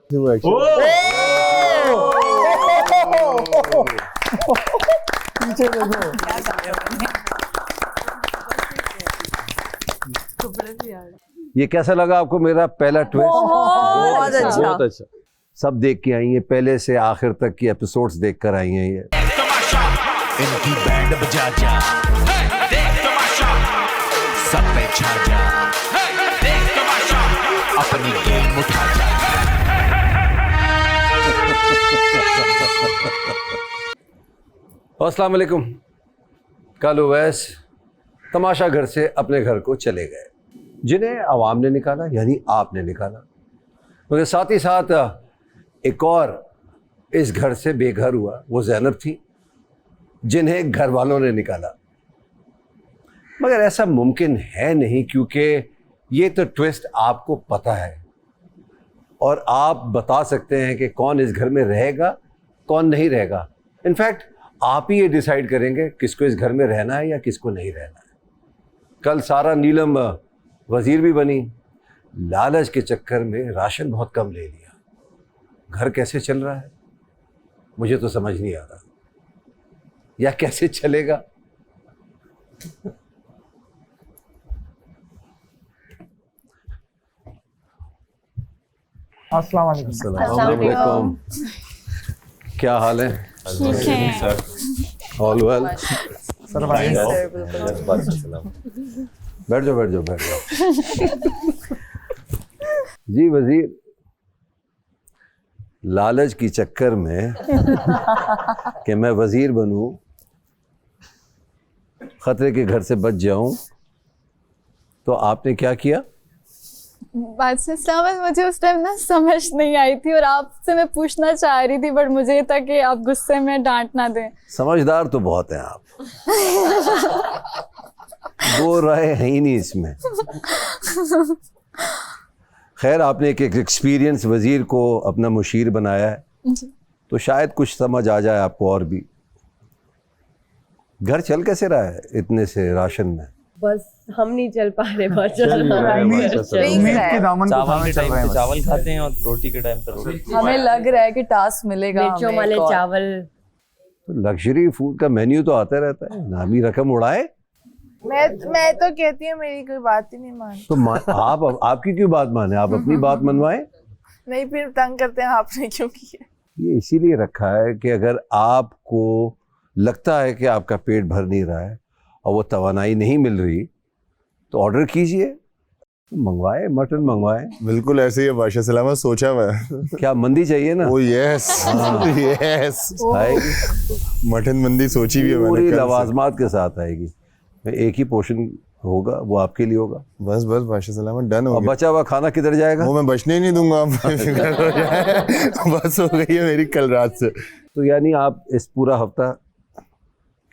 पीछे देखो। ये कैसा लगा आपको मेरा पहला ट्विस्ट? बहुत अच्छा। बहुत अच्छा। सब देख के आई हैं, पहले से आखिर तक की एपिसोड्स देख कर आई हैं। ये इनकी बैंड बजा जा, देख तमाशा, सब पे छा जा, देख तमाशा, अपनी गेम उठा जा। अस्सलाम वालेकुम। कल उवैस तमाशा घर से अपने घर को चले गए, जिन्हें आवाम ने निकाला, यानी आपने निकाला। मगर साथ ही साथ एक और इस घर से बेघर हुआ, वो ज़ैनब थी, जिन्हें घर वालों ने निकाला। मगर ऐसा मुमकिन है नहीं, क्योंकि ये तो ट्विस्ट आपको पता है और आप बता सकते हैं कि कौन इस घर में रहेगा, कौन नहीं रहेगा। इनफैक्ट आप ही ये डिसाइड करेंगे किसको इस घर में रहना है या किसको नहीं रहना है। कल सारा नीलम वज़ीर भी बनी, लालच के चक्कर में राशन बहुत कम ले लिया। घर कैसे चल रहा है मुझे तो समझ नहीं आ रहा, या कैसे चलेगा। अस्सलाम वालेकुम। क्या हाल है? All well? बैठ जाओ। जी वजीर, लालच की चक्कर में कि मैं वजीर बनूं, खतरे के घर से बच जाऊं, तो आपने क्या किया? बादशाह साहब, मुझे उस टाइम ना समझ नहीं आई थी और आपसे मैं पूछना चाह रही थी, बट मुझे था कि आप गुस्से में डांट ना दें। समझदार तो बहुत हैं आप। दो राय है ही नहीं इसमें। खैर, आपने एक एक्सपीरियंस वजीर को अपना मुशीर बनाया है, तो शायद कुछ समझ आ जाए आपको। और भी घर चल कैसे रहा है इतने से राशन में? बस हम नहीं चल पा रहे। उम्मीद के दामन को थामे चल रहे हैं। चावल खाते हैं और रोटी के टाइम पर रोटी। हमें लग रहा है कि टास्क मिलेगा। मिर्चों वाले चावल, लग्जरी फूड का मेन्यू तो आता रहता है, नामी रकम उड़ाए। मैं तो कहती हूँ मेरी कोई बात ही नहीं मान। तो आप आपकी क्यों बात माने? आप अपनी बात मनवाएं। नहीं, फिर तंग करते हैं आपने क्यों किया? ये इसीलिए रखा है कि अगर आपको लगता है कि आपका पेट भर नहीं रहा है और वो तवानाई नहीं मिल रही, तो ऑर्डर कीजिए, मंगवाए, मटन मंगवाए। बिल्कुल ऐसे ही है बादशाह सलामत, सोचा मैं। क्या मंदी चाहिए ना? ओ यस यस, मटन मंदी सोची भी है मैंने। पूरी लवाजमात के साथ आएगी। एक ही पोर्शन होगा, वो आपके लिए होगा। बस बादशाह सलामत, डन हो गया। बचा हुआ खाना किधर जाएगा? वो मैं बचने ही नहीं दूंगा। बस हो गई है मेरी कल रात से। तो यानी आप इस पूरा हफ्ता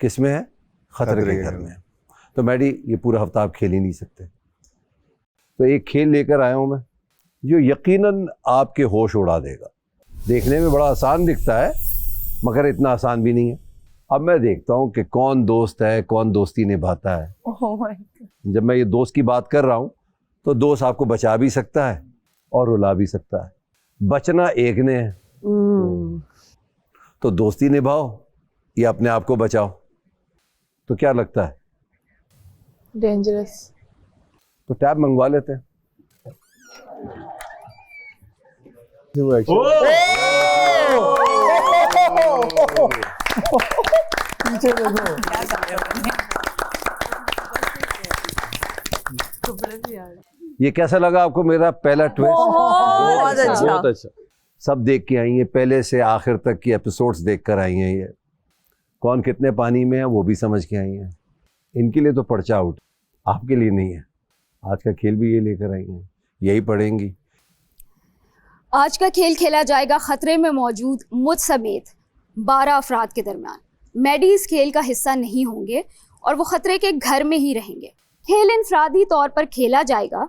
किस में है? खतरे के घर में। तो मैडी, ये पूरा हफ्ता आप खेल ही नहीं सकते, तो एक खेल लेकर आया हूं मैं, जो यकीनन आपके होश उड़ा देगा। देखने में बड़ा आसान दिखता है, मगर इतना आसान भी नहीं है। अब मैं देखता हूं कि कौन दोस्त है, कौन दोस्ती निभाता है। जब मैं ये दोस्त की बात कर रहा हूं, तो दोस्त आपको बचा भी सकता है और रुला भी सकता है। बचना एक ने है, तो दोस्ती निभाओ या अपने आप को बचाओ। तो क्या लगता है? डेंजरस। तो टैब मंगवा लेते हैं। पीछे देखो। ये कैसा लगा आपको मेरा पहला ट्विस्ट? बहुत अच्छा। बहुत अच्छा। सब देख के आई हैं, पहले से आखिर तक की एपिसोड्स देख कर आई हैं। ये कौन कितने पानी में है वो भी समझ के आई हैं। इनके लिए तो पर्चा आउट, आपके लिए नहीं है। आज का खेल भी ये लेकर आई हैं, यही पढ़ेंगी। आज का खेल खेला जाएगा खतरे में मौजूद मुझ समेत 12 अफराद के दरमियान। मैडी इस खेल का हिस्सा नहीं होंगे और वो खतरे के घर में ही रहेंगे। खेल इनफरादी तौर पर खेला जाएगा।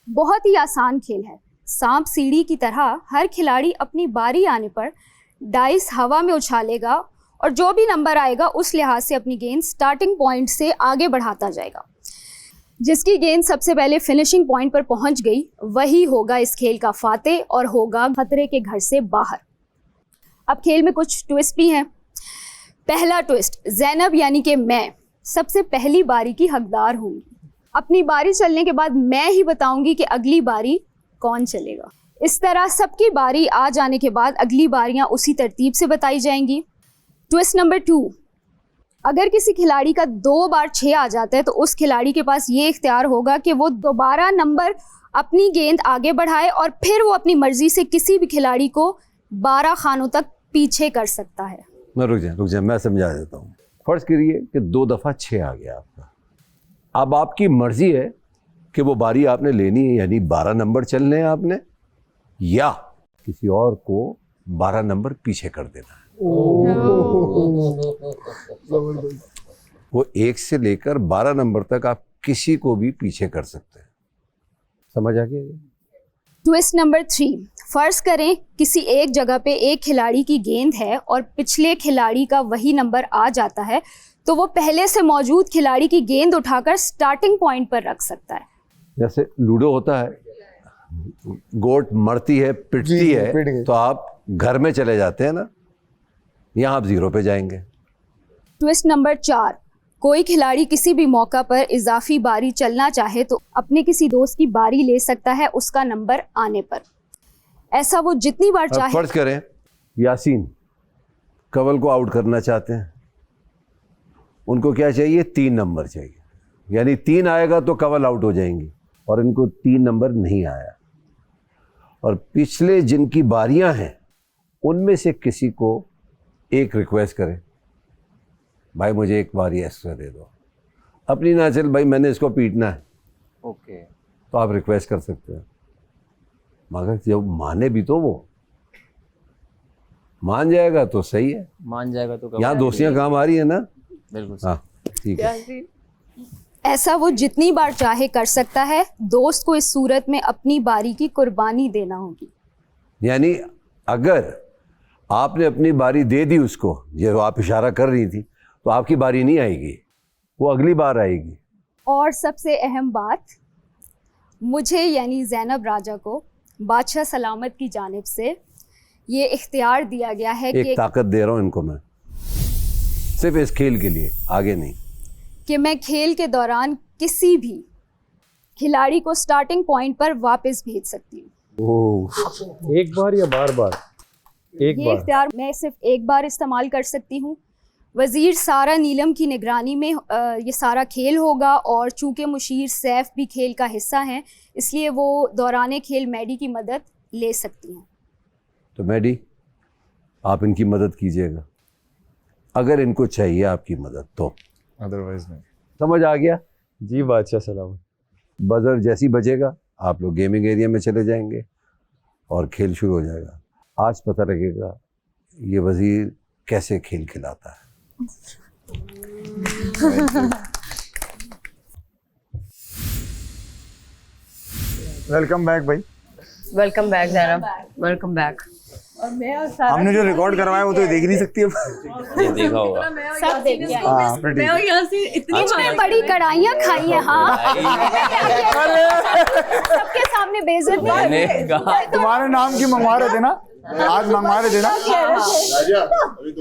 बहुत ही आसान खेल है। सांप सीढ़ी की तरह हर खिलाड़ी अपनी बारी आने पर डाइस हवा में उछालेगा और जो भी नंबर आएगा उस लिहाज से अपनी गेंद स्टार्टिंग पॉइंट से आगे बढ़ाता जाएगा। जिसकी गेंद सबसे पहले फिनिशिंग पॉइंट पर पहुंच गई वही होगा इस खेल का फातेह और होगा खतरे के घर से बाहर। अब खेल में कुछ ट्विस्ट भी हैं। पहला ट्विस्ट, ज़ैनब यानी कि मैं सबसे पहली बारी की हकदार होंगी। अपनी बारी चलने के बाद मैं ही बताऊंगी कि अगली बारी कौन चलेगा। इस तरह सबकी बारी आ जाने के बाद अगली बारियां उसी तरतीब से बताई जाएंगी। ट्विस्ट नंबर 2, अगर किसी खिलाड़ी का 2 बार 6 आ जाता है तो उस खिलाड़ी के पास ये इख्तियार होगा कि वो दोबारा नंबर अपनी गेंद आगे बढ़ाए और फिर वो अपनी मर्जी से किसी भी खिलाड़ी को 12 खानों तक पीछे कर सकता है। रुक जाए मैं समझा देता हूँ। फर्ज करिए कि 2 दफ़ा 6 आ गया आपका। अब आपकी मर्जी है कि वो बारी आपने लेनी है, यानी 12 नंबर चलने हैं आपने, या किसी और को 12 नंबर पीछे कर देना है। वो 1 से लेकर 12 नंबर तक आप किसी को भी पीछे कर सकते हैं। समझ आ गया? ट्विस्ट नंबर 3, फर्ज करें किसी एक जगह पे एक खिलाड़ी की गेंद है और पिछले खिलाड़ी का वही नंबर आ जाता है, तो वो पहले से मौजूद खिलाड़ी की गेंद उठाकर स्टार्टिंग पॉइंट पर रख सकता है। जैसे लूडो होता है, गोट मरती है, पिटती है, तो आप घर में चले जाते हैं ना, यहाँ आप 0 पे जाएंगे। ट्विस्ट नंबर 4, कोई खिलाड़ी किसी भी मौका पर इजाफी बारी चलना चाहे तो अपने किसी दोस्त की बारी ले सकता है उसका नंबर आने पर। ऐसा वो जितनी बार चाहे। फर्ज करें यासीन कंवल को आउट करना चाहते हैं, उनको क्या चाहिए? 3 नंबर चाहिए, यानी 3 आएगा तो कंवल आउट हो जाएंगी, और इनको 3 नंबर नहीं आया, और पिछले जिनकी बारियां हैं उनमें से किसी को एक रिक्वेस्ट करें, भाई मुझे एक बारी एक्स्ट्रा दे दो, अपनी ना चल भाई मैंने इसको पीटना है, ओके, तो आप रिक्वेस्ट कर सकते हैं। मगर जब माने भी तो वो मान जाएगा तो सही है, मान जाएगा तो यहाँ दोस्तियाँ काम आ रही है ना? बिल्कुल। हाँ ठीक है। ऐसा वो जितनी बार चाहे कर सकता है, दोस्त को इस सूरत में अपनी बारी की कुर्बानी देना होगी। यानी अगर आपने अपनी बारी दे दी उसको, जो आप इशारा कर रही थी, तो आपकी बारी नहीं आएगी, वो अगली बार आएगी। और सबसे अहम बात, मुझे यानी ज़ैनब राजा को बादशाह सलामत की जानिब से ये इख्तियार दिया गया है एक ताकत दे रहा हूँ इनको मैं, सिर्फ इस खेल के लिए, आगे नहीं, कि मैं खेल के दौरान किसी भी खिलाड़ी को स्टार्टिंग पॉइंट पर वापस भेज सकती हूँ। एक बार या बार बार? एक ये बार। इख्तियार मैं सिर्फ एक बार इस्तेमाल कर सकती हूँ। वज़ीर सारा नीलम की निगरानी में ये सारा खेल होगा, और चूँकि मुशीर सैफ भी खेल का हिस्सा हैं, इसलिए वो दौरान खेल मैडी की मदद ले सकती हैं। तो मैडी आप इनकी मदद कीजिएगा, अगर इनको चाहिए आपकी मदद तो, अदरवाइज नहीं। समझ आ गया? जी बादशाह सलामत। बजर जैसी बजेगा आप लोग गेमिंग एरिया में चले जाएंगे और खेल शुरू हो जाएगा। आज पता लगेगा ये वज़ीर कैसे खेल खिलाता है। वेलकम बैक भाई। Welcome back Zainab, welcome back. हमने जो रिकॉर्ड करवाया वो तो देख नहीं सकती अब। ये देखा होगा। सब देखिए, हाँ, pretty। इतनी बड़ी कढ़ाइयाँ खाई हैं। हाँ, सबके सामने बेइज्जत नहीं मैंने करनी। कहा तुम्हारे नाम की मंगवा रहे थे ना, आज मंगवा रहे थे ना।